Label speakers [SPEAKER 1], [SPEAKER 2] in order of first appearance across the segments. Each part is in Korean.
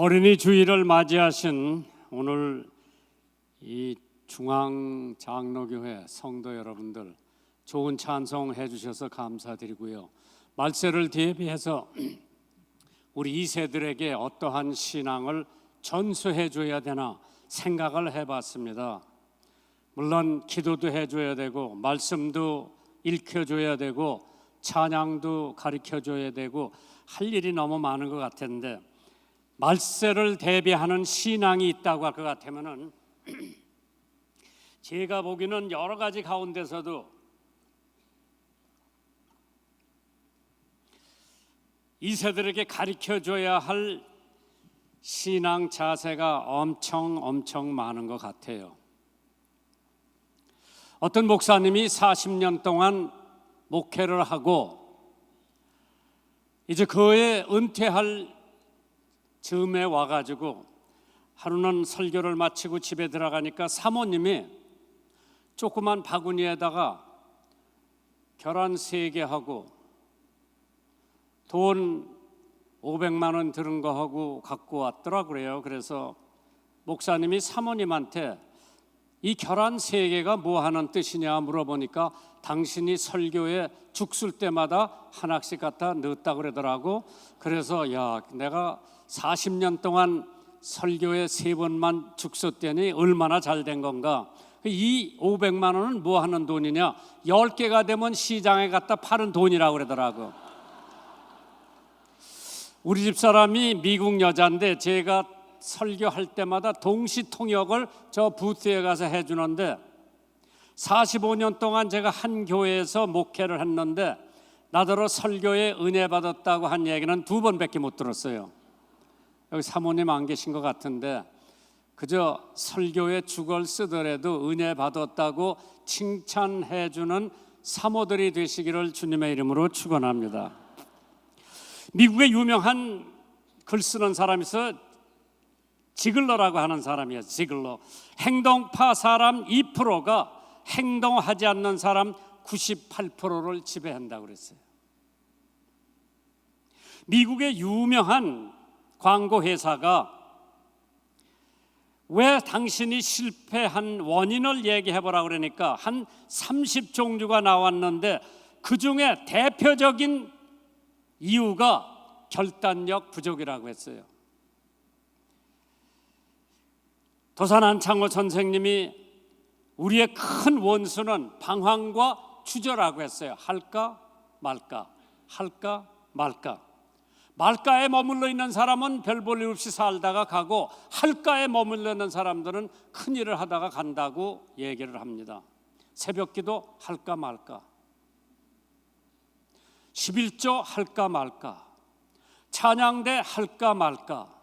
[SPEAKER 1] 어린이 주일을 맞이하신 오늘 이 중앙장로교회 성도 여러분들, 좋은 찬송 해주셔서 감사드리고요. 말세를 대비해서 우리 2세들에게 어떠한 신앙을 전수해 줘야 되나 생각을 해봤습니다. 물론 기도도 해줘야 되고 말씀도 읽혀줘야 되고 찬양도 가르쳐줘야 되고 할 일이 너무 많은 것 같은데, 말세를 대비하는 신앙이 있다고 할 것 같으면은 제가 보기에는 여러 가지 가운데서도 2세들에게 가르쳐줘야 할 신앙 자세가 엄청 많은 것 같아요. 어떤 목사님이 40년 동안 목회를 하고 이제 그의 은퇴할 즈음에 와가지고 하루는 설교를 마치고 집에 들어가니까 사모님이 조그만 바구니에다가 계란 3개 하고 돈 500만 원 들은 거 하고 갖고 왔더라고요. 그래서 목사님이 사모님한테 이 계란 3개가 뭐 하는 뜻이냐 물어보니까 당신이 설교에 죽 쓸 때마다 하나씩 갖다 넣었다 그러더라고. 그래서 야, 내가 40년 동안 설교에 3번만 죽 썼더니 얼마나 잘 된 건가. 이 500만 원은 뭐 하는 돈이냐, 10개가 되면 시장에 갖다 파는 돈이라고 그러더라고. 우리 집사람이 미국 여자인데 제가 설교할 때마다 동시 통역을 저 부스에 가서 해주는데 45년 동안 제가 한 교회에서 목회를 했는데 나더러 설교에 은혜 받았다고 한 얘기는 2번밖에 못 들었어요. 여기 사모님 안 계신 것 같은데 그저 설교에 죽을 쓰더라도 은혜 받았다고 칭찬해주는 사모들이 되시기를 주님의 이름으로 축원합니다. 미국에 유명한 글 쓰는 사람이 있어. 지글러라고 하는 사람이에요. 지글러. 행동파 사람 2%가 행동하지 않는 사람 98%를 지배한다고 그랬어요. 미국의 유명한 광고 회사가 왜 당신이 실패한 원인을 얘기해보라 그러니까 한 30종류가 나왔는데 그 중에 대표적인 이유가 결단력 부족이라고 했어요. 도산 안창호 선생님이 우리의 큰 원수는 방황과 주저라고 했어요. 할까 말까, 할까 말까. 말가에 머물러 있는 사람은 별 볼 일 없이 살다가 가고 할가에 머물러 있는 사람들은 큰일을 하다가 간다고 얘기를 합니다. 새벽기도 할까 말까, 11조 할까 말까, 찬양대 할까 말까.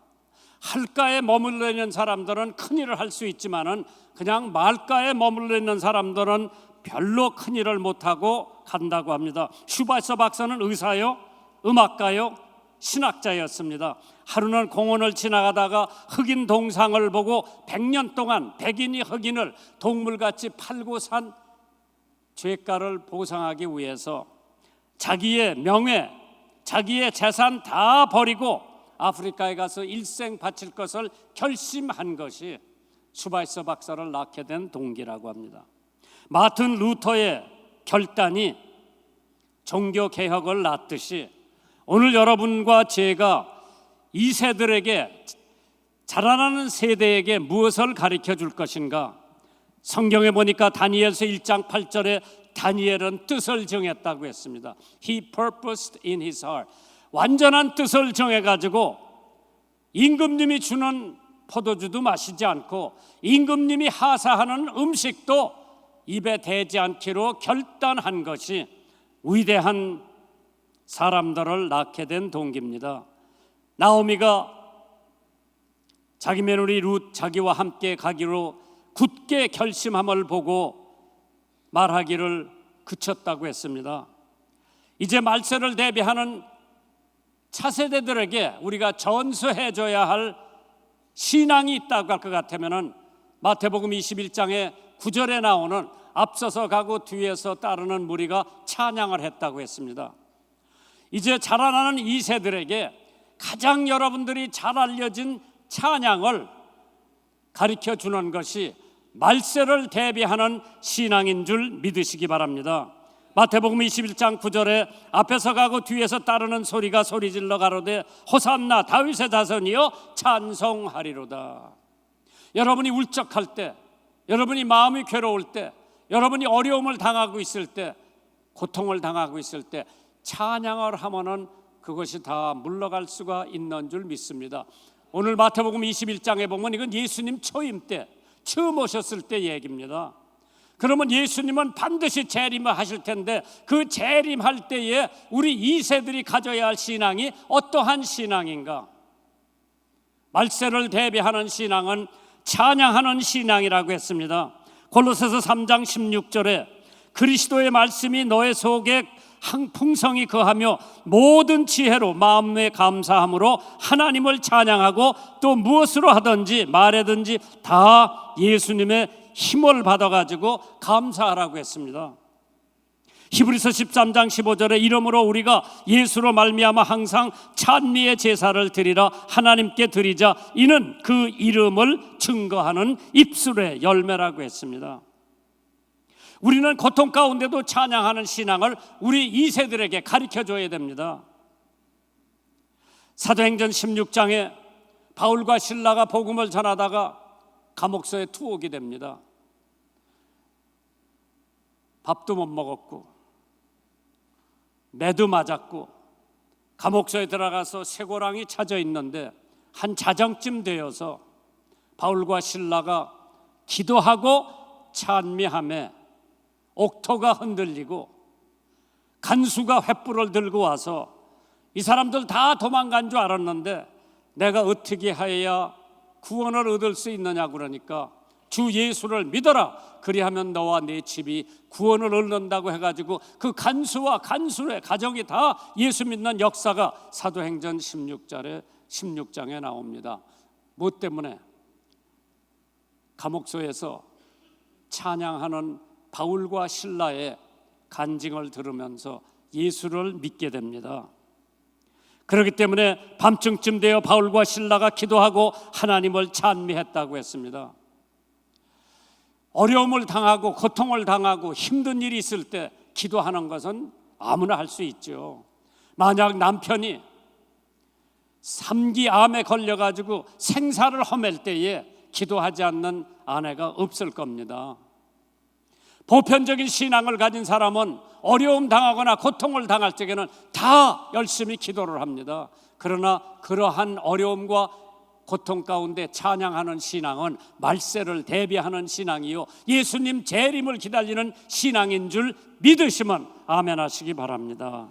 [SPEAKER 1] 할가에 머물러 있는 사람들은 큰일을 할 수 있지만은 그냥 말가에 머물러 있는 사람들은 별로 큰일을 못하고 간다고 합니다. 슈바이서 박사는 의사요, 음악가요, 신학자였습니다. 하루는 공원을 지나가다가 흑인 동상을 보고 100년 동안 백인이 흑인을 동물같이 팔고 산 죄가를 보상하기 위해서 자기의 명예, 자기의 재산 다 버리고 아프리카에 가서 일생 바칠 것을 결심한 것이 슈바이서 박사를 낳게 된 동기라고 합니다. 마틴 루터의 결단이 종교개혁을 낳듯이 오늘 여러분과 제가 2세들에게, 자라나는 세대에게 무엇을 가르쳐 줄 것인가. 성경에 보니까 다니엘서 1장 8절에 다니엘은 뜻을 정했다고 했습니다. He purposed in his heart. 완전한 뜻을 정해가지고 임금님이 주는 포도주도 마시지 않고 임금님이 하사하는 음식도 입에 대지 않기로 결단한 것이 위대한 사람들을 낳게 된 동기입니다. 나오미가 자기 며느리 룻 자기와 함께 가기로 굳게 결심함을 보고 말하기를 그쳤다고 했습니다. 이제 말세를 대비하는 차세대들에게 우리가 전수해줘야 할 신앙이 있다고 할 것 같으면 마태복음 21장에 9절에 나오는 앞서서 가고 뒤에서 따르는 무리가 찬양을 했다고 했습니다. 이제 자라나는 2세들에게 가장 여러분들이 잘 알려진 찬양을 가르쳐 주는 것이 말세를 대비하는 신앙인 줄 믿으시기 바랍니다. 마태복음 21장 9절에 앞에서 가고 뒤에서 따르는 소리가 소리질러 가로되 호산나 다윗의 자손이여 찬송하리로다. 여러분이 울적할 때, 여러분이 마음이 괴로울 때, 여러분이 어려움을 당하고 있을 때, 고통을 당하고 있을 때 찬양을 하면은 그것이 다 물러갈 수가 있는 줄 믿습니다. 오늘 마태복음 21장에 보면 이건 예수님 초임 때, 처음 오셨을 때 얘기입니다. 그러면 예수님은 반드시 재림을 하실 텐데 그 재림할 때에 우리 2세들이 가져야 할 신앙이 어떠한 신앙인가? 말세를 대비하는 신앙은 찬양하는 신앙이라고 했습니다. 골로새서 3장 16절에 그리스도의 말씀이 너의 속에 풍성히 거하며 모든 지혜로 마음에 감사함으로 하나님을 찬양하고 또 무엇으로 하든지 말하든지 다 예수님의 힘을 받아가지고 감사하라고 했습니다. 히브리서 13장 15절에 이러므로 우리가 예수로 말미암아 항상 찬미의 제사를 드리라 하나님께 드리자 이는 그 이름을 증거하는 입술의 열매라고 했습니다. 우리는 고통 가운데도 찬양하는 신앙을 우리 2세들에게 가르쳐줘야 됩니다. 사도행전 16장에 바울과 실라가 복음을 전하다가 감옥소에 투옥이 됩니다. 밥도 못 먹었고 매도 맞았고 감옥소에 들어가서 쇠고랑이 차져 있는데 한 자정쯤 되어서 바울과 실라가 기도하고 찬미하며 옥토가 흔들리고 간수가 횃불을 들고 와서 이 사람들 다 도망간 줄 알았는데 내가 어떻게 하여야 구원을 얻을 수 있느냐 그러니까 주 예수를 믿어라 그리하면 너와 네 집이 구원을 얻는다고 해가지고 그 간수와 간수의 가정이 다 예수 믿는 역사가 사도행전 16장에 나옵니다. 무엇 때문에? 감옥소에서 찬양하는 바울과 실라의 간증을 들으면서 예수를 믿게 됩니다. 그렇기 때문에 밤중쯤 되어 바울과 실라가 기도하고 하나님을 찬미했다고 했습니다. 어려움을 당하고 고통을 당하고 힘든 일이 있을 때 기도하는 것은 아무나 할 수 있죠. 만약 남편이 3기암에 걸려가지고 생사를 허맬 때에 기도하지 않는 아내가 없을 겁니다. 보편적인 신앙을 가진 사람은 어려움 당하거나 고통을 당할 적에는 다 열심히 기도를 합니다. 그러나 그러한 어려움과 고통 가운데 찬양하는 신앙은 말세를 대비하는 신앙이요 예수님 재림을 기다리는 신앙인 줄 믿으시면 아멘 하시기 바랍니다.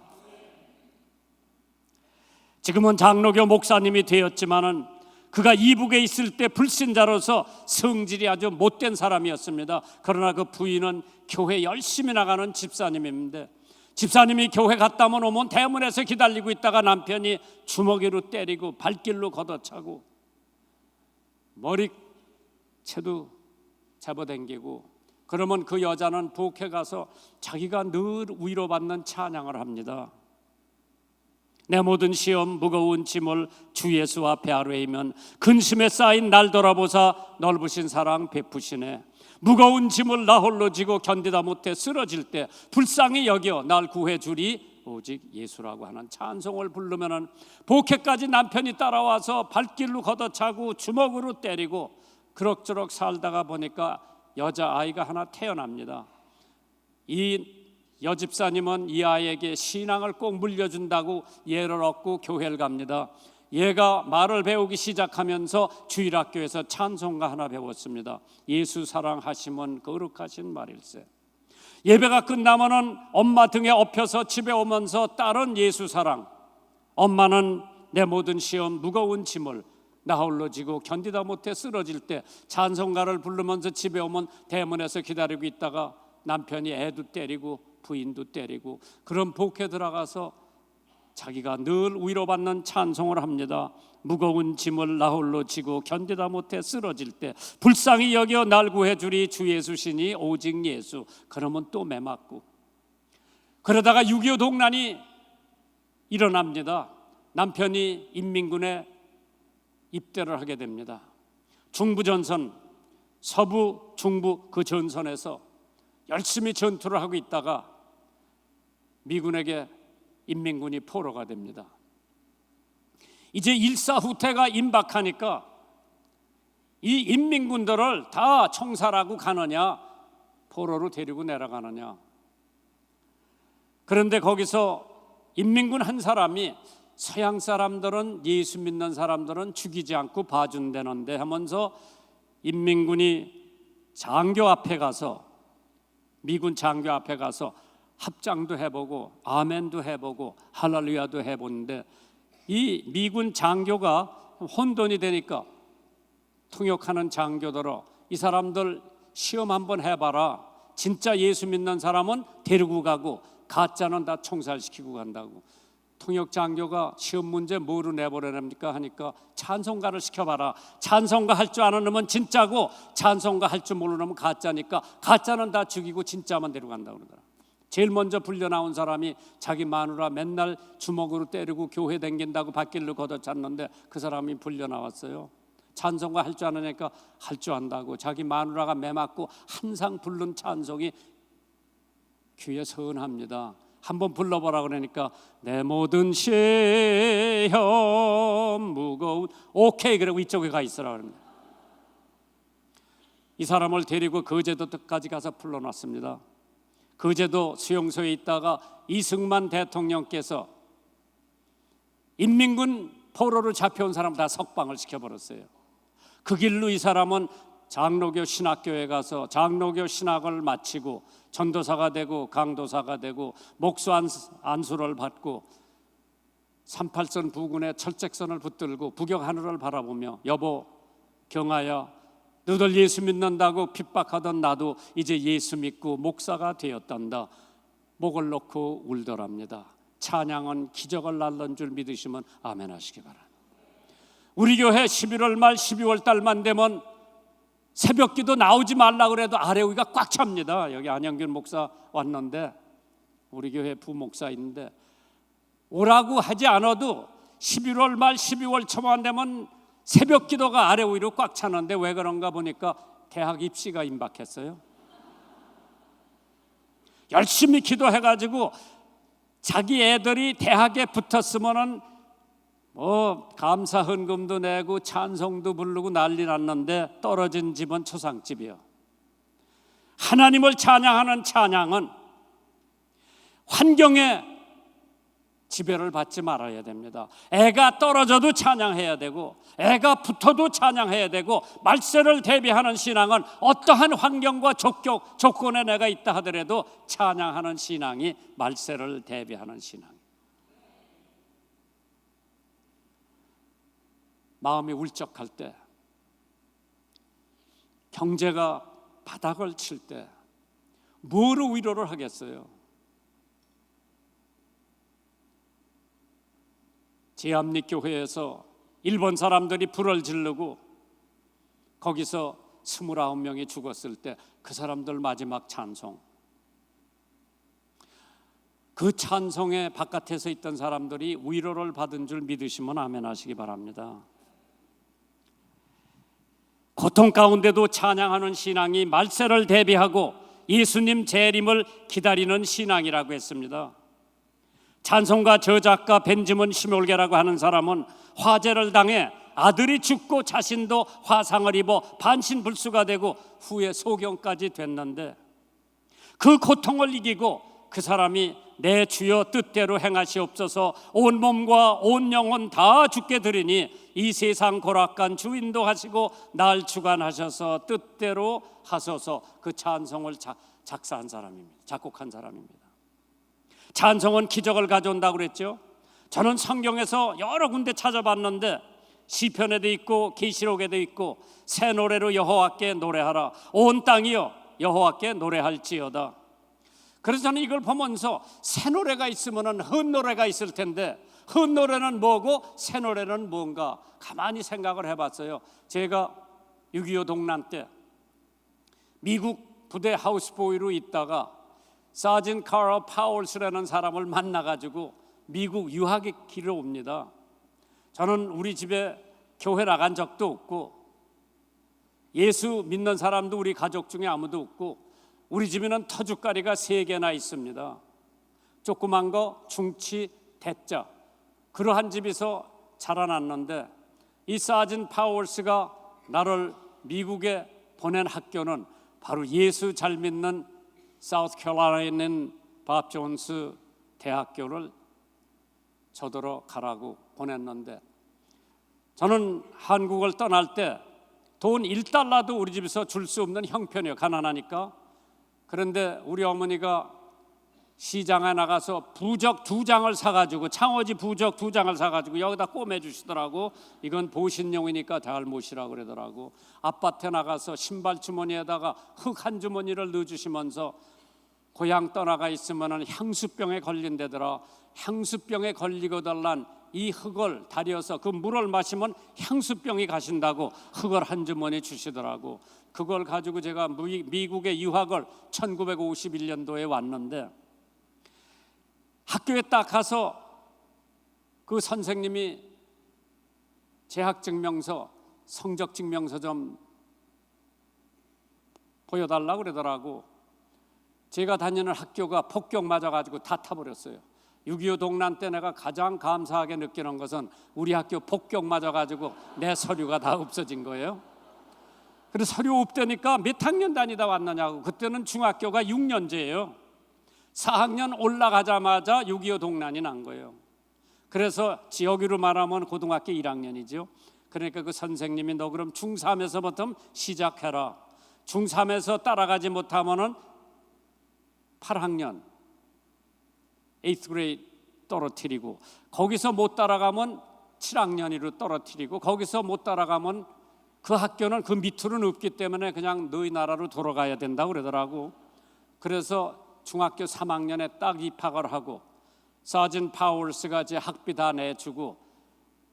[SPEAKER 1] 지금은 장로교 목사님이 되었지만은 그가 이북에 있을 때 불신자로서 성질이 아주 못된 사람이었습니다. 그러나 그 부인은 교회 열심히 나가는 집사님인데 집사님이 교회 갔다 오면 대문에서 기다리고 있다가 남편이 주먹이로 때리고 발길로 걷어차고 머리채도 잡아당기고 그러면 그 여자는 부엌에 가서 자기가 늘 위로받는 찬양을 합니다. 내 모든 시험 무거운 짐을 주 예수 앞에 아뢰이면 근심에 쌓인 날 돌아보사 넓으신 사랑 베푸시네. 무거운 짐을 나 홀로 지고 견디다 못해 쓰러질 때 불쌍히 여겨 날 구해주리 오직 예수라고 하는 찬송을 부르면은 부엌에까지 남편이 따라와서 발길로 걷어차고 주먹으로 때리고 그럭저럭 살다가 보니까 여자아이가 하나 태어납니다. 이 여집사님은 이 아이에게 신앙을 꼭 물려준다고 예를 얻고 교회를 갑니다. 얘가 말을 배우기 시작하면서 주일학교에서 찬송가 하나 배웠습니다. 예수 사랑하심은 거룩하신 말일세. 예배가 끝나면은 엄마 등에 엎혀서 집에 오면서 딸은 예수 사랑, 엄마는 내 모든 시험 무거운 짐을 나 홀로 지고 견디다 못해 쓰러질 때 찬송가를 부르면서 집에 오면 대문에서 기다리고 있다가 남편이 애도 때리고 부인도 때리고 그런 부엌에 들어가서 자기가 늘 위로받는 찬송을 합니다. 무거운 짐을 나 홀로 지고 견디다 못해 쓰러질 때 불쌍히 여겨 날 구해주리 주 예수시니 오직 예수. 그러면 또 매맞고 그러다가 6.25 동란이 일어납니다. 남편이 인민군에 입대를 하게 됩니다. 중부전선, 서부, 중부 그 전선에서 열심히 전투를 하고 있다가 미군에게 인민군이 포로가 됩니다. 이제 일사후퇴가 임박하니까 이 인민군들을 다 총살하고 가느냐, 포로로 데리고 내려가느냐. 그런데 거기서 인민군 한 사람이 서양 사람들은, 예수 믿는 사람들은 죽이지 않고 봐준다는데 하면서 인민군이 장교 앞에 가서, 미군 장교 앞에 가서 합장도 해보고 아멘도 해보고 할렐루야도 해보는데 이 미군 장교가 혼돈이 되니까 통역하는 장교들어, 이 사람들 시험 한번 해봐라. 진짜 예수 믿는 사람은 데리고 가고 가짜는 다 총살시키고 간다고. 통역 장교가 시험 문제 뭐로 내보내랍니까 하니까 찬송가를 시켜봐라. 찬송가 할 줄 아는 놈은 진짜고 찬송가 할 줄 모르는 놈은 가짜니까 가짜는 다 죽이고 진짜만 데려간다고 그러더라. 제일 먼저 불려 나온 사람이 자기 마누라 맨날 주먹으로 때리고 교회 댕긴다고 밭길로 걷어찼는데 그 사람이 불려 나왔어요. 찬송가 할 줄 아느니까 할 줄 안다고 자기 마누라가 매 맞고 항상 부른 찬송이 귀에 선합니다. 한번 불러보라 그러니까 내 모든 시험 무거운, 오케이 그러고 이쪽에 가 있으라 그럽니다. 이 사람을 데리고 거제도까지 가서 불러놨습니다. 거제도 수용소에 있다가 이승만 대통령께서 인민군 포로로 잡혀온 사람 다 석방을 시켜버렸어요. 그 길로 이 사람은 장로교 신학교에 가서 장로교 신학을 마치고 전도사가 되고 강도사가 되고 목수 안수를 받고 38선 부군의 철책선을 붙들고 북역 하늘을 바라보며 여보 경아야, 너들 예수 믿는다고 핍박하던 나도 이제 예수 믿고 목사가 되었단다. 목을 놓고 울더랍니다. 찬양은 기적을 낳는 줄 믿으시면 아멘 하시기 바랍니다. 우리 교회 11월 말 12월 달만 되면 새벽기도 나오지 말라 그래도 아래 위가 꽉 찹니다. 여기 안영균 목사 왔는데, 우리 교회 부목사 있는데 오라고 하지 않아도 11월 말 12월 초만 되면 새벽기도가 아래 위로 꽉 차는데 왜 그런가 보니까 대학 입시가 임박했어요. 열심히 기도해가지고 자기 애들이 대학에 붙었으면은 감사 헌금도 내고 찬송도 부르고 난리 났는데 떨어진 집은 초상집이요. 하나님을 찬양하는 찬양은 환경에 지배를 받지 말아야 됩니다. 애가 떨어져도 찬양해야 되고 애가 붙어도 찬양해야 되고 말세를 대비하는 신앙은 어떠한 환경과 조건에 내가 있다 하더라도 찬양하는 신앙이 말세를 대비하는 신앙. 마음이 울적할 때, 경제가 바닥을 칠 때 뭐로 위로를 하겠어요? 제암리교회에서 일본 사람들이 불을 지르고 거기서 29명이 죽었을 때 그 사람들 마지막 찬송, 그 찬송의 바깥에서 있던 사람들이 위로를 받은 줄 믿으시면 아멘 하시기 바랍니다. 고통 가운데도 찬양하는 신앙이 말세를 대비하고 예수님 재림을 기다리는 신앙이라고 했습니다. 찬송가 저작가 벤지문 시몰게라고 하는 사람은 화재를 당해 아들이 죽고 자신도 화상을 입어 반신불수가 되고 후에 소경까지 됐는데 그 고통을 이기고 그 사람이 내 주여 뜻대로 행하시옵소서, 온 몸과 온 영혼 다 주께 드리니 이 세상 고락간 주인도 하시고 날 주관하셔서 뜻대로 하소서, 그 찬송을 작사한 사람입니다. 작곡한 사람입니다. 찬송은 기적을 가져온다고 그랬죠. 저는 성경에서 여러 군데 찾아봤는데 시편에도 있고 계시록에도 있고 새 노래로 여호와께 노래하라, 온 땅이여 여호와께 노래할지어다. 그래서 저는 이걸 보면서 새 노래가 있으면 헛 노래가 있을 텐데 헛 노래는 뭐고 새 노래는 뭔가 가만히 생각을 해봤어요. 제가 6.25 동란 때 미국 부대 하우스보이로 있다가 사진 카럴 파울스라는 사람을 만나가지고 미국 유학에 길을 옵니다. 저는 우리 집에 교회 나간 적도 없고 예수 믿는 사람도 우리 가족 중에 아무도 없고 우리 집에는 터줏가리가 3개나 있습니다. 조그만 거, 중치, 대자. 그러한 집에서 자라났는데 이 사진 파월스가 나를 미국에 보낸 학교는 바로 예수 잘 믿는 사우스캐롤라이나에 있는 밥 존스 대학교를 저더러 가라고 보냈는데 저는 한국을 떠날 때 돈 1달러도 우리 집에서 줄 수 없는 형편이에요. 가난하니까. 그런데 우리 어머니가 시장에 나가서 부적 2장을 사가지고 창호지 부적 2장을 사가지고 여기다 꿰매주시더라고. 이건 보신용이니까 잘 모시라고 그러더라고. 아파트에 나가서 신발 주머니에다가 흙 한 주머니를 넣어주시면서 고향 떠나가 있으면 향수병에 걸린다더라. 향수병에 걸리고 달란 이 흙을 다려서 그 물을 마시면 향수병이 가신다고 흙을 한 주머니 주시더라고. 그걸 가지고 제가 미국에 유학을 1951년도에 왔는데 학교에 딱 가서 그 선생님이 재학증명서, 성적증명서 좀 보여달라고 그러더라고. 제가 다니는 학교가 폭격 맞아가지고 다 타버렸어요. 6.25 동란 때 내가 가장 감사하게 느끼는 것은 우리 학교 폭격 맞아가지고 내 서류가 다 없어진 거예요. 그래서 서류 없다니까 몇 학년 다니다 왔느냐고. 그때는 중학교가 6년제예요. 4학년 올라가자마자 6.25 동란이 난 거예요. 그래서 지역으로 말하면 고등학교 1학년이죠. 그러니까 그 선생님이 너 그럼 중3에서부터 시작해라. 중3에서 따라가지 못하면 8학년 8th grade 떨어뜨리고 거기서 못 따라가면 7학년으로 떨어뜨리고 거기서 못 따라가면 그 학교는 그 밑으로는 없기 때문에 그냥 너희 나라로 돌아가야 된다고 그러더라고. 그래서 중학교 3학년에 딱 입학을 하고 사진 파월스가 제 학비 다 내주고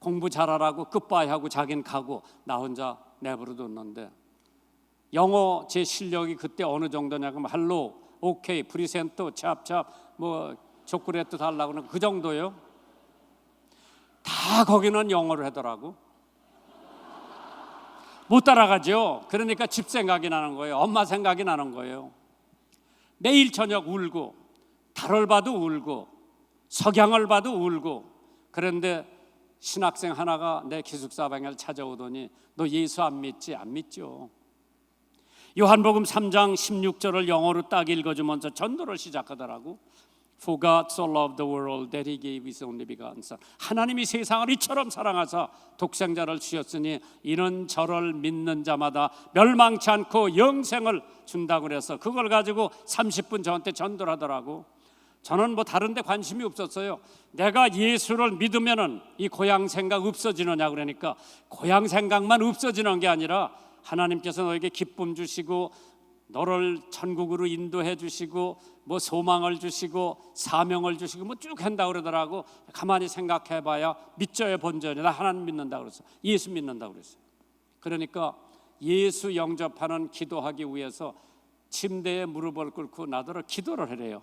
[SPEAKER 1] 공부 잘하라고 끝바이 하고 자긴 가고 나 혼자 내버려뒀는데 영어 제 실력이 그때 어느 정도냐면 할로, 오케이, 프리센토, 찹찹 뭐 초콜릿도 달라고 하는 그 정도요. 다 거기는 영어를 하더라고. 못 따라가죠. 그러니까 집 생각이 나는 거예요. 엄마 생각이 나는 거예요. 매일 저녁 울고 달을 봐도 울고 석양을 봐도 울고. 그런데 신학생 하나가 내 기숙사방을 찾아오더니 너 예수 안 믿지? 안 믿죠. 요한복음 3장 16절을 영어로 딱 읽어주면서 전도를 시작하더라고. For God so loved the world that he gave his only begotten son. 하나님이 세상을 이처럼 사랑하사 독생자를 주셨으니 이는 저를 믿는 자마다 멸망치 않고 영생을 준다고 그래서 그걸 가지고 30분 저한테 전도를 하더라고. 저는 뭐 다른 데 관심이 없었어요. 내가 예수를 믿으면은 이 고향 생각 없어지느냐 그러니까 고향 생각만 없어지는 게 아니라 하나님께서 너에게 기쁨 주시고 너를 천국으로 인도해 주시고 뭐 소망을 주시고 사명을 주시고 뭐 쭉 한다고 그러더라고. 가만히 생각해 봐야 믿져야 본전이다. 나 하나님 믿는다 그랬어. 예수 믿는다 그랬어요. 그러니까 예수 영접하는 기도하기 위해서 침대에 무릎을 꿇고 나더러 기도를 하래요.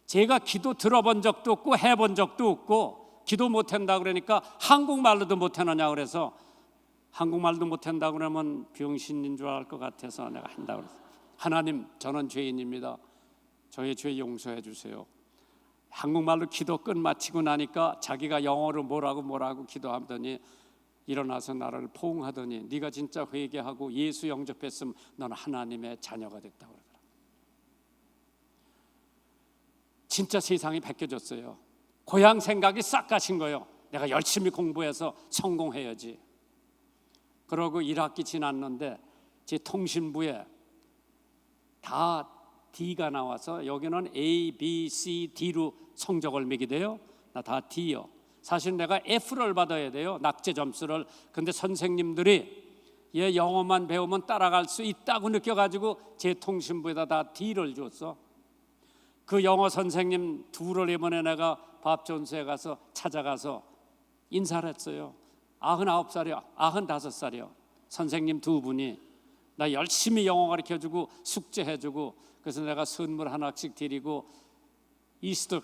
[SPEAKER 1] 제가 기도 들어본 적도 없고 해본 적도 없고 기도 못한다 그러니까 한국말로도 못하느냐 그래서 한국말도 못한다 그러면 병신인 줄 알 것 같아서 내가 한다고 그랬어요. 하나님, 저는 죄인입니다. 저의 죄 용서해 주세요. 한국말로 기도 끝마치고 나니까 자기가 영어로 뭐라고 기도하더니 일어나서 나를 포옹하더니 네가 진짜 회개하고 예수 영접했으면 너는 하나님의 자녀가 됐다고 그러더라. 진짜 세상이 바뀌어졌어요. 고향 생각이 싹 가신 거예요. 내가 열심히 공부해서 성공해야지. 그러고 1학기 지났는데 제 통신부에 다 D가 나와서 여기는 A, B, C, D로 성적을 매기대요. 나 다 D요. 사실 내가 F를 받아야 돼요. 낙제 점수를. 근데 선생님들이 얘 영어만 배우면 따라갈 수 있다고 느껴가지고 제 통신부에다 다 D를 줬어. 그 영어 선생님 둘을 이번에 내가 밥 존스에 가서 찾아가서 인사를 했어요. 99살이요 95살이요 선생님 두 분이 나 열심히 영어 가르쳐주고 숙제해주고 그래서 내가 선물 하나씩 드리고 이스터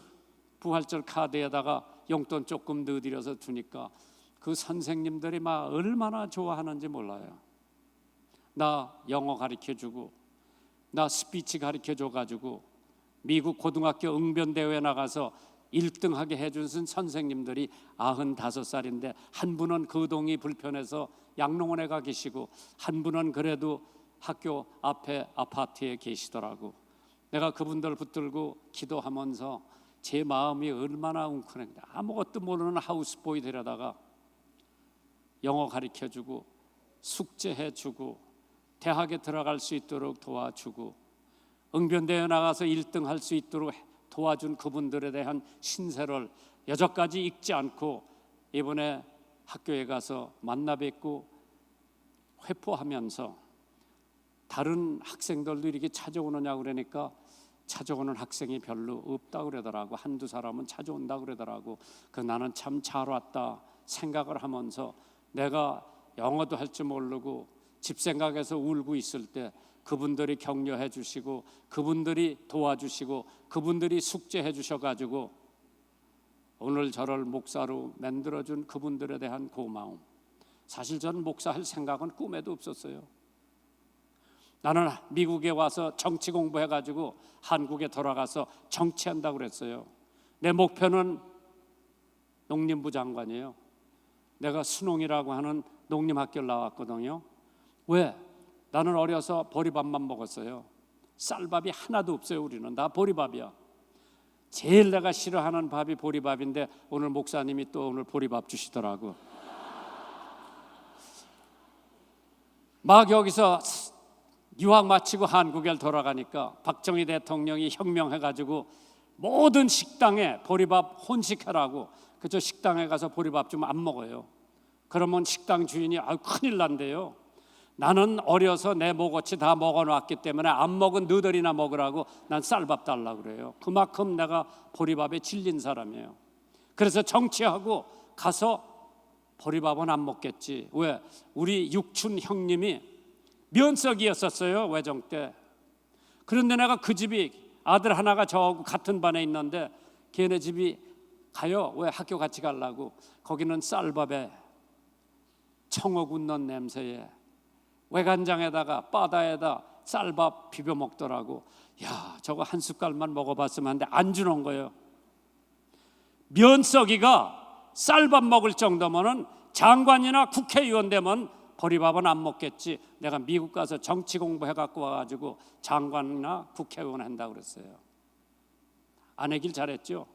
[SPEAKER 1] 부활절 카드에다가 용돈 조금 넣어드려서 주니까 그 선생님들이 막 얼마나 좋아하는지 몰라요. 나 영어 가르쳐주고 나 스피치 가르쳐줘가지고 미국 고등학교 응변대회 나가서 1등하게 해준 선생님들이 95살인데 한 분은 거동이 불편해서 양롱원에 가 계시고 한 분은 그래도 학교 앞에 아파트에 계시더라고. 내가 그분들 붙들고 기도하면서 제 마음이 얼마나 웅크렸는데, 아무것도 모르는 하우스보이 데려다가 영어 가르쳐주고 숙제해주고 대학에 들어갈 수 있도록 도와주고 응변대회 나가서 1등 할 수 있도록 도와준 그분들에 대한 신세를 여전까지 잊지 않고 이번에 학교에 가서 만나 뵙고 회포하면서 다른 학생들도 이렇게 찾아오느냐고 그러니까 찾아오는 학생이 별로 없다고 그러더라고. 한두 사람은 찾아온다고 그러더라고. 나는 참 잘 왔다 생각을 하면서 내가 영어도 할 줄 모르고 집 생각해서 울고 있을 때 그분들이 격려해 주시고 그분들이 도와주시고 그분들이 숙제해 주셔가지고 오늘 저를 목사로 만들어준 그분들에 대한 고마움. 사실 저는 목사할 생각은 꿈에도 없었어요. 나는 미국에 와서 정치 공부해가지고 한국에 돌아가서 정치한다고 그랬어요. 내 목표는 농림부 장관이에요. 내가 순홍이라고 하는 농림학교를 나왔거든요. 왜? 나는 어려서 보리밥만 먹었어요. 쌀밥이 하나도 없어요. 우리는 다 보리밥이야. 제일 내가 싫어하는 밥이 보리밥인데 오늘 목사님이 또 오늘 보리밥 주시더라고. 막 여기서 유학 마치고 한국에 돌아가니까 박정희 대통령이 혁명해가지고 모든 식당에 보리밥 혼식하라고, 그저 식당에 가서 보리밥 좀 안 먹어요. 그러면 식당 주인이 큰일 난대요. 나는 어려서 내 목어치 다 먹어놨기 때문에 안 먹은 너들이나 먹으라고 난 쌀밥 달라고 그래요. 그만큼 내가 보리밥에 질린 사람이에요. 그래서 정치하고 가서 보리밥은 안 먹겠지. 왜? 우리 육춘 형님이 면석이었었어요, 외정 때. 그런데 내가 그 집이 아들 하나가 저하고 같은 반에 있는데 걔네 집이 가요. 왜? 학교 같이 가려고. 거기는 쌀밥에 청어 굽는 냄새에 외간장에다가 바다에다 쌀밥 비벼 먹더라고. 야, 저거 한 숟갈만 먹어봤으면 하는데 안 주는 거예요. 면석이가 쌀밥 먹을 정도면은 장관이나 국회의원 되면 보리밥은 안 먹겠지. 내가 미국 가서 정치 공부해갖고 와가지고 장관이나 국회의원 한다고 그랬어요. 안 하길 잘했죠.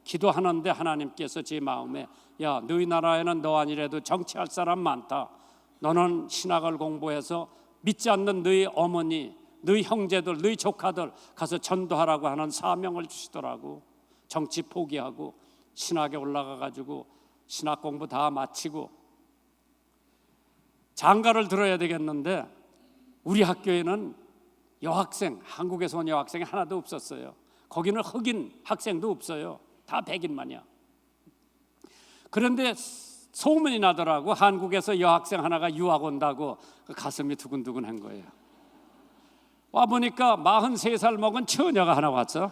[SPEAKER 1] 기도하는데 하나님께서 제 마음에, 야, 너희 나라에는 너 아니래도 정치할 사람 많다. 너는 신학을 공부해서 믿지 않는 너희 어머니, 너희 형제들, 너희 조카들 가서 전도하라고 하는 사명을 주시더라고. 정치 포기하고 신학에 올라가가지고 신학 공부 다 마치고 장가를 들어야 되겠는데 우리 학교에는 여학생, 한국에서 온 여학생이 하나도 없었어요. 거기는 흑인 학생도 없어요. 다 백인만이야. 그런데 소문이 나더라고. 한국에서 여학생 하나가 유학 온다고. 가슴이 두근두근한 거예요. 와보니까 43살 먹은 처녀가 하나 왔어.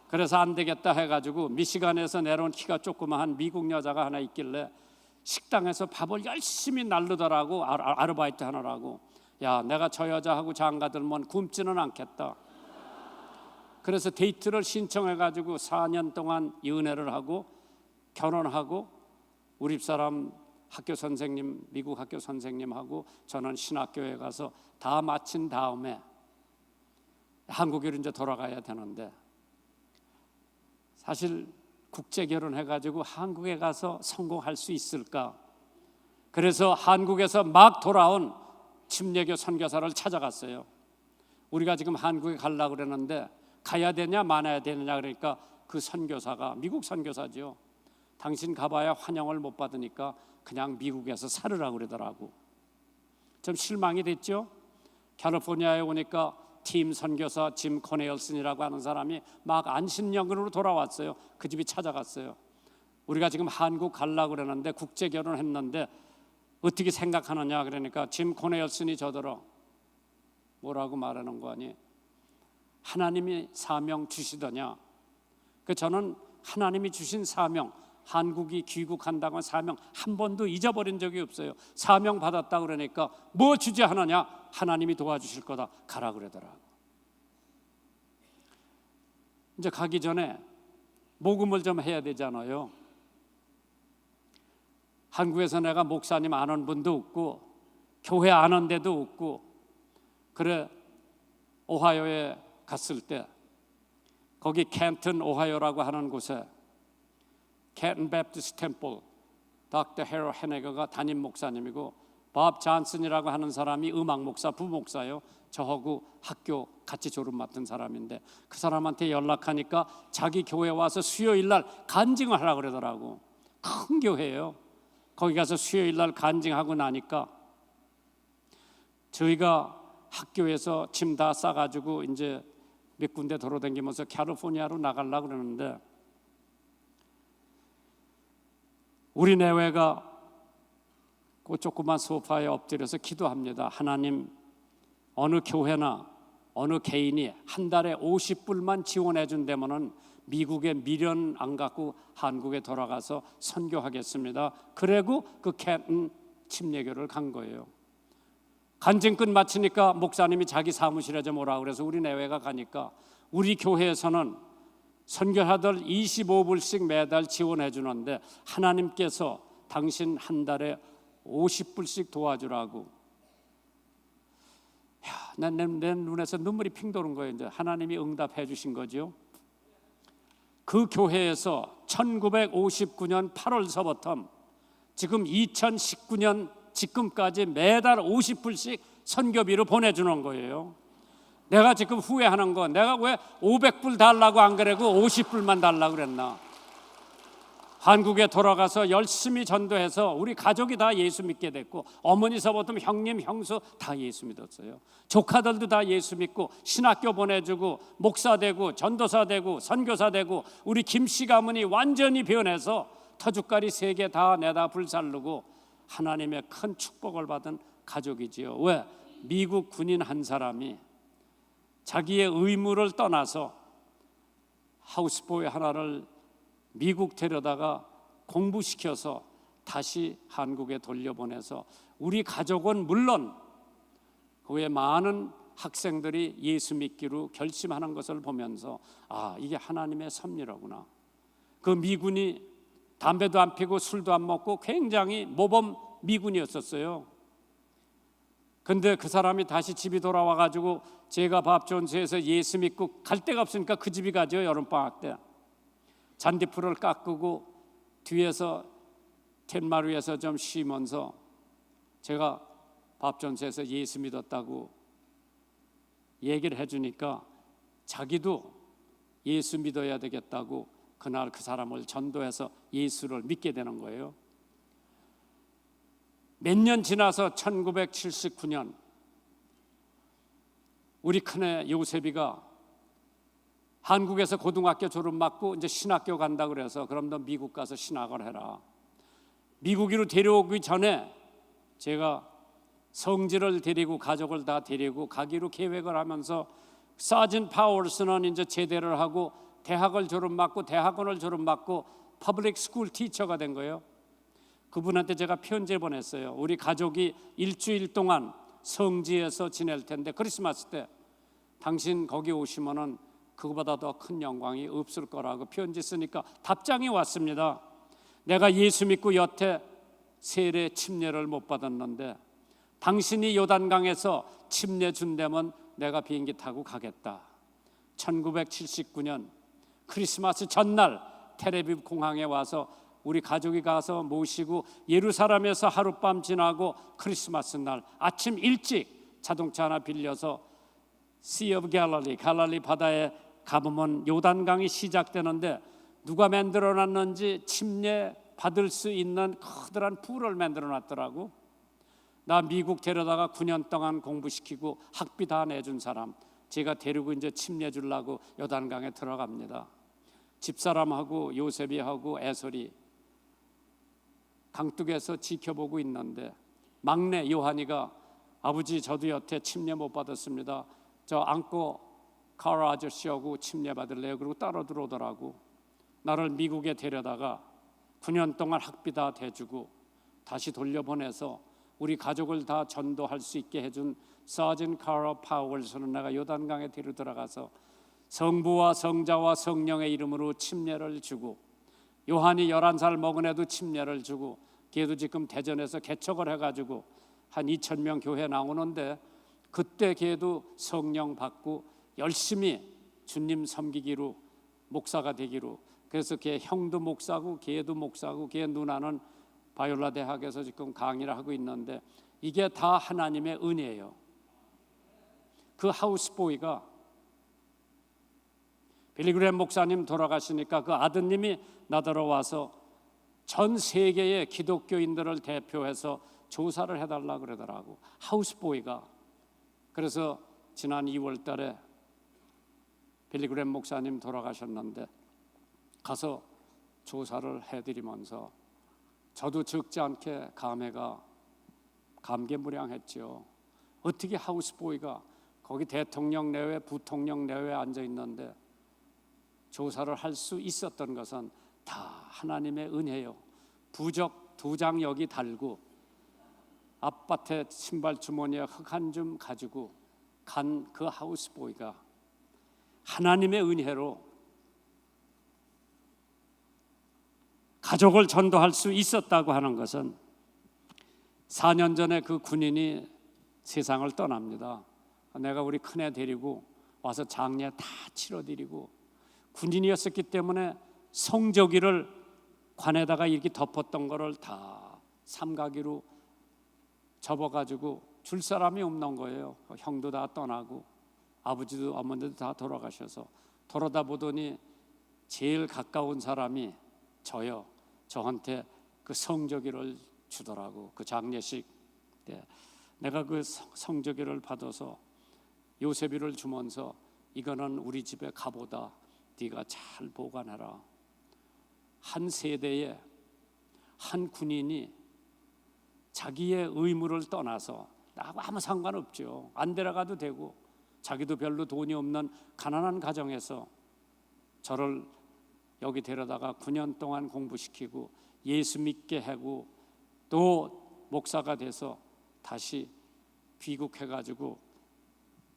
[SPEAKER 1] 그래서 안 되겠다 해가지고 미시간에서 내려온 키가 조그마한 미국 여자가 하나 있길래 식당에서 밥을 열심히 날르더라고. 아르바이트 하느라고. 야, 내가 저 여자하고 장가들면 굶지는 않겠다. 그래서 데이트를 신청해가지고 4년 동안 연애를 하고 결혼하고 우리 집사람 학교 선생님, 미국 학교 선생님하고 저는 신학교에 가서 다 마친 다음에 한국으로 이제 돌아가야 되는데 사실 국제 결혼해가지고 한국에 가서 성공할 수 있을까? 그래서 한국에서 막 돌아온 침례교 선교사를 찾아갔어요. 우리가 지금 한국에 가려고 그러는데 가야 되냐 말아야 되느냐 그러니까 그 선교사가 미국 선교사죠. 당신 가봐야 환영을 못 받으니까 그냥 미국에서 살으라고 그러더라고. 좀 실망이 됐죠. 캘리포니아에 오니까 팀 선교사 짐 코네일슨이라고 하는 사람이 막 안신연금으로 돌아왔어요. 그 집이 찾아갔어요. 우리가 지금 한국 가려고 그러는데 국제 결혼했는데 어떻게 생각하느냐 그러니까 짐 코네일슨이 저더러 뭐라고 말하는 거 아니? 하나님이 사명 주시더냐? 그 저는 하나님이 주신 사명 한국이 귀국한다고 사명 한 번도 잊어버린 적이 없어요. 사명 받았다 그러니까 뭐 주재하느냐, 하나님이 도와주실 거다, 가라 그러더라고. 이제 가기 전에 모금을 좀 해야 되잖아요. 한국에서 내가 목사님 아는 분도 없고 교회 아는 데도 없고, 그래 오하이오에 갔을 때 거기 켄튼 오하이오라고 하는 곳에 켄튼 베프티스트 템플 닥터 헤러 헤네거가 담임 목사님이고, 밥 잔슨이라고 하는 사람이 음악 목사, 부목사요. 저하고 학교 같이 졸업 맡은 사람인데, 그 사람한테 연락하니까 자기 교회 와서 수요일 날 간증을 하라 그러더라고. 큰 교회예요. 거기 가서 수요일 날 간증하고 나니까 저희가 학교에서 짐 다 싸가지고 이제 몇 군데 돌아다니면서 캘리포니아로 나가려고 그러는데, 우리 내외가 그 조그만 소파에 엎드려서 기도합니다. 하나님, 어느 교회나 어느 개인이 한 달에 50불만 지원해 준다면은 미국에 미련 안 갖고 한국에 돌아가서 선교하겠습니다. 그리고 그 켄튼 침례교를 간 거예요. 간증 끝 마치니까 목사님이 자기 사무실에 좀 오라 그래서 우리 내외가 가니까, 우리 교회에서는 선교하들 25불씩 매달 지원해 주는데 하나님께서 당신 한 달에 50불씩 도와주라고. 내 눈에서 눈물이 핑 도는 거예요. 이제 하나님이 응답해 주신 거죠. 그 교회에서 1959년 8월서부터 지금 2019년 지금까지 매달 50불씩 선교비로 보내주는 거예요. 내가 지금 후회하는 건, 내가 왜 500불 달라고 안 그래고 50불만 달라고 그랬나. 한국에 돌아가서 열심히 전도해서 우리 가족이 다 예수 믿게 됐고, 어머니서부터 형님, 형수 다 예수 믿었어요. 조카들도 다 예수 믿고 신학교 보내주고 목사 되고 전도사 되고 선교사 되고, 우리 김씨 가문이 완전히 변해서 터줏가리 3개 다 내다 불살르고 하나님의 큰 축복을 받은 가족이지요. 왜? 미국 군인 한 사람이 자기의 의무를 떠나서 하우스보이 하나를 미국 데려다가 공부시켜서 다시 한국에 돌려보내서 우리 가족은 물론 그 외 많은 학생들이 예수 믿기로 결심하는 것을 보면서, 아, 이게 하나님의 섭리로구나. 그 미군이 담배도 안 피고 술도 안 먹고 굉장히 모범 미군이었었어요. 근데 그 사람이 다시 집이 돌아와가지고 제가 밥존스에서 예수 믿고 갈 데가 없으니까 그 집이 가죠. 여름방학 때 잔디풀을 깎고 뒤에서 툇마루에서 좀 쉬면서 제가 밥존스에서 예수 믿었다고 얘기를 해주니까 자기도 예수 믿어야 되겠다고 그날 그 사람을 전도해서 예수를 믿게 되는 거예요. 몇 년 지나서 1979년 우리 큰애 요셉이가 한국에서 고등학교 졸업 맞고 이제 신학교 간다 그래서, 그럼 너 미국 가서 신학을 해라. 미국으로 데려오기 전에 제가 성지를 데리고 가족을 다 데리고 가기로 계획을 하면서, 사진 파월스는 이제 제대를 하고 대학을 졸업 맞고 대학원을 졸업 맞고 퍼블릭 스쿨 티처가 된 거예요. 그분한테 제가 편지를 보냈어요. 우리 가족이 일주일 동안 성지에서 지낼 텐데 크리스마스 때 당신 거기 오시면은 그거보다 더 큰 영광이 없을 거라고 편지 쓰니까 답장이 왔습니다. 내가 예수 믿고 여태 세례 침례를 못 받았는데 당신이 요단강에서 침례 준다면 내가 비행기 타고 가겠다. 1979년 크리스마스 전날 텔레비브 공항에 와서 우리 가족이 가서 모시고 예루살렘에서 하룻밤 지나고 크리스마스 날 아침 일찍 자동차 하나 빌려서 Sea of Galilee, 갈릴리 바다에 가보면 요단강이 시작되는데 누가 만들어놨는지 침례 받을 수 있는 커다란 풀을 만들어놨더라고. 나 미국 데려다가 9년 동안 공부시키고 학비 다 내준 사람, 제가 데리고 이제 침례 주려고 요단강에 들어갑니다. 집사람하고 요셉이하고 애솔이 강둑에서 지켜보고 있는데 막내 요한이가 아버지 저도 여태 침례 못 받았습니다. 저 안고 카라 아저씨하고 침례 받을래요? 그리고 따로 들어오더라고. 나를 미국에 데려다가 9년 동안 학비 다 대주고 다시 돌려보내서 우리 가족을 다 전도할 수 있게 해준 서진 카라 파월스는 내가 요단강에 뒤로 들어가서 성부와 성자와 성령의 이름으로 침례를 주고, 요한이 11살 먹은 애도 침례를 주고, 걔도 지금 대전에서 개척을 해가지고 한 2,000명 교회 나오는데, 그때 걔도 성령 받고 열심히 주님 섬기기로, 목사가 되기로. 그래서 걔 형도 목사고 걔도 목사고 걔 누나는 바이올라 대학에서 지금 강의를 하고 있는데, 이게 다 하나님의 은혜예요. 그 하우스보이가 빌리그램 목사님 돌아가시니까 그 아드님이 나더러와서 전 세계의 기독교인들을 대표해서 조사를 해달라 그러더라고, 하우스보이가. 그래서 지난 2월 달에 빌리그램 목사님 돌아가셨는데 가서 조사를 해드리면서 저도 적지 않게 감회가 감개무량했죠. 어떻게 하우스보이가 거기 대통령 내외 부통령 내외에 앉아 있는데 조사를 할 수 있었던 것은 다 하나님의 은혜요. 부적 2장 여기 달고 앞밭에 신발 주머니에 흙 한 줌 가지고 간 그 하우스보이가 하나님의 은혜로 가족을 전도할 수 있었다고 하는 것은, 4년 전에 그 군인이 세상을 떠납니다. 내가 우리 큰애 데리고 와서 장례 다 치러드리고, 군인이었었기 때문에 성조기를 관에다가 이렇게 덮었던 거를 다 삼가기로 접어가지고 줄 사람이 없는 거예요. 형도 다 떠나고 아버지도 어머니도 다 돌아가셔서, 돌아다 보더니 제일 가까운 사람이 저요. 저한테 그 성조기를 주더라고. 그 장례식 때 내가 그 성조기를 받아서 요셉이를 주면서, 이거는 우리 집에 가보다 네가 잘 보관해라. 한 세대에 한 군인이 자기의 의무를 떠나서, 나하고 아무 상관없죠, 안 데려가도 되고, 자기도 별로 돈이 없는 가난한 가정에서 저를 여기 데려다가 9년 동안 공부시키고 예수 믿게 하고 또 목사가 돼서 다시 귀국해가지고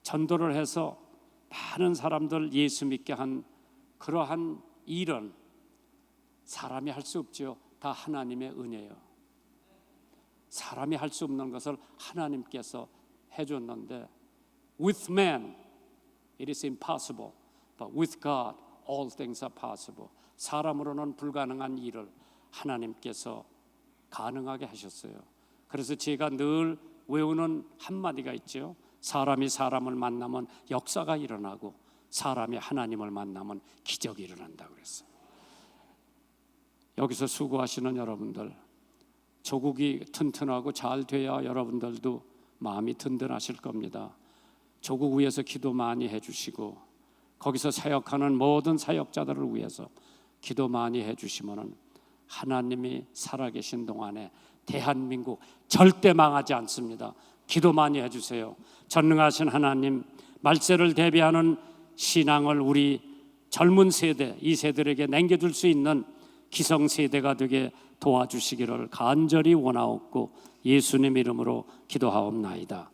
[SPEAKER 1] 전도를 해서 많은 사람들 예수 믿게 한 그러한 일은 사람이 할 수 없죠. 다 하나님의 은혜예요. 사람이 할 수 없는 것을 하나님께서 해줬는데, with man it is impossible, but with God all things are possible. 사람으로는 불가능한 일을 하나님께서 가능하게 하셨어요. 그래서 제가 늘 외우는 한마디가 있죠. 사람이 사람을 만나면 역사가 일어나고 사람이 하나님을 만나면 기적이 일어난다 그랬어요. 여기서 수고하시는 여러분들, 조국이 튼튼하고 잘 돼야 여러분들도 마음이 든든하실 겁니다. 조국 위해서 기도 많이 해주시고, 거기서 사역하는 모든 사역자들을 위해서 기도 많이 해주시면 하나님이 살아계신 동안에 대한민국 절대 망하지 않습니다. 기도 많이 해주세요. 전능하신 하나님, 말세를 대비하는 신앙을 우리 젊은 세대, 이 세대에게 남겨줄 수 있는 기성세대가 되게 도와주시기를 간절히 원하옵고 예수님 이름으로 기도하옵나이다.